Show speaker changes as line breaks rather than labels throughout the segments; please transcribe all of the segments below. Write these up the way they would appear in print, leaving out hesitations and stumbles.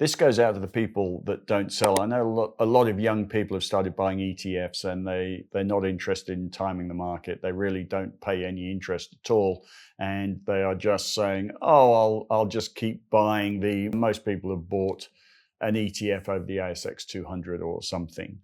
this goes out to the people that don't sell. I know a lot of young people have started buying ETFs, and they're not interested in timing the market. They really don't pay any interest at all. And they are just saying, oh, I'll just keep buying most people have bought an ETF over the ASX 200 or something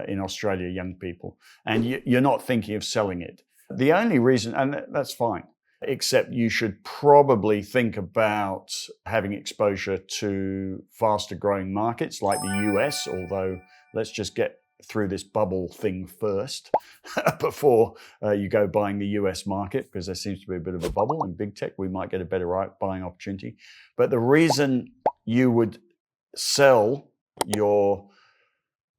in Australia, young people. And you're not thinking of selling it. The only reason, and that's fine, except you should probably think about having exposure to faster growing markets like the US, although let's just get through this bubble thing first before you go buying the US market, because there seems to be a bit of a bubble in big tech. We might get a better buying opportunity. But the reason you would sell your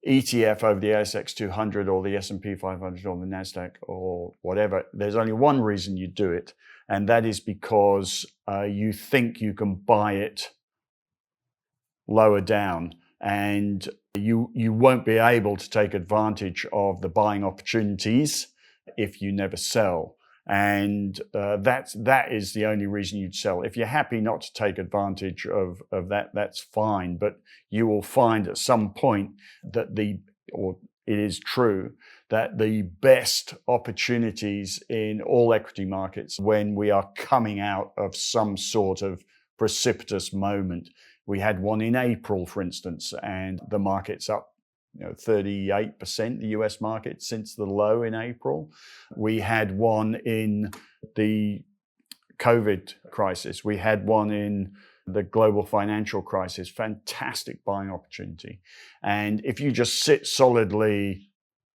ETF over the ASX 200 or the S&P 500 or the NASDAQ or whatever, there's only one reason you do it, and that is because you think you can buy it lower down, and you won't be able to take advantage of the buying opportunities if you never sell. And that is the only reason you'd sell. If you're happy not to take advantage of that, that's fine. But you will find at some point that it is true that the best opportunities in all equity markets, when we are coming out of some sort of precipitous moment. We had one in April, for instance, and the market's up 38%, the US market, since the low in April. We had one in the COVID crisis. We had one in the global financial crisis. Fantastic buying opportunity. And if you just sit solidly,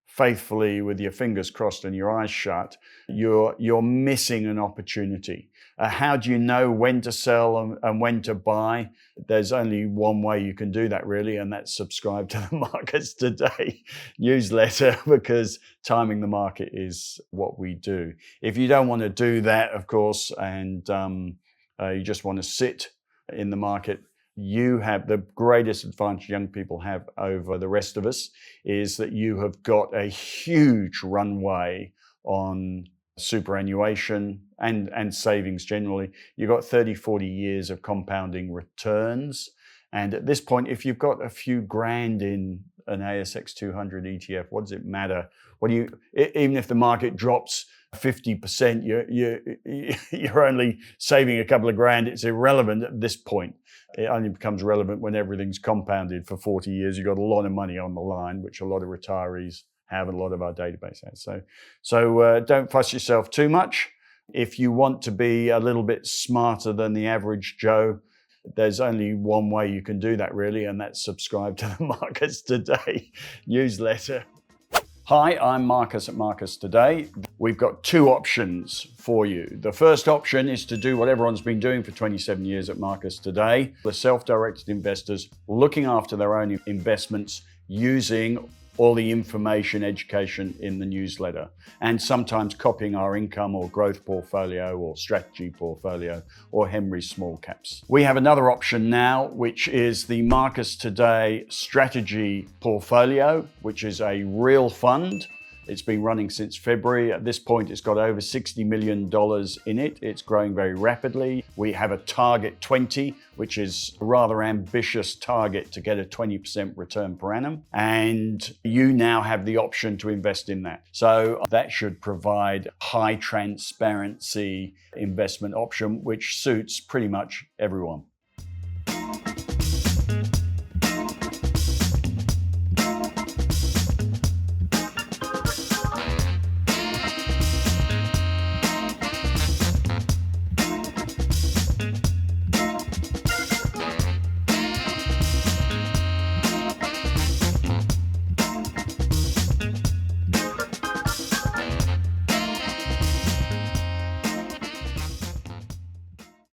faithfully with your fingers crossed and your eyes shut, you're missing an opportunity. How do you know when to sell and when to buy? There's only one way you can do that, really, and that's subscribe to the Markets Today newsletter, because timing the market is what we do. If you don't want to do that, of course, and you just want to sit in the market, you have the greatest advantage young people have over the rest of us is that you have got a huge runway on superannuation and savings generally. You've got 30, 40 years of compounding returns. And at this point, if you've got a few grand in an ASX 200 ETF, what does it matter? Even if the market drops 50%, you're only saving a couple of grand. It's irrelevant at this point. It only becomes relevant when everything's compounded for 40 years. You've got a lot of money on the line, which a lot of retirees have, and a lot of our database has. So don't fuss yourself too much. If you want to be a little bit smarter than the average Joe, there's only one way you can do that, really, and that's subscribe to the Markets Today newsletter. Hi, I'm Marcus at Marcus Today. We've got two options for you. The first option is to do what everyone's been doing for 27 years at Marcus Today. The self-directed investors looking after their own investments using all the information, education in the newsletter, and sometimes copying our income or growth portfolio or strategy portfolio or Henry's small caps. We have another option now, which is the Marcus Today strategy portfolio, which is a real fund. It's been running since February. At this point, it's got over $60 million in it. It's growing very rapidly. We have a target 20, which is a rather ambitious target to get a 20% return per annum. And you now have the option to invest in that. So that should provide high transparency investment option, which suits pretty much everyone.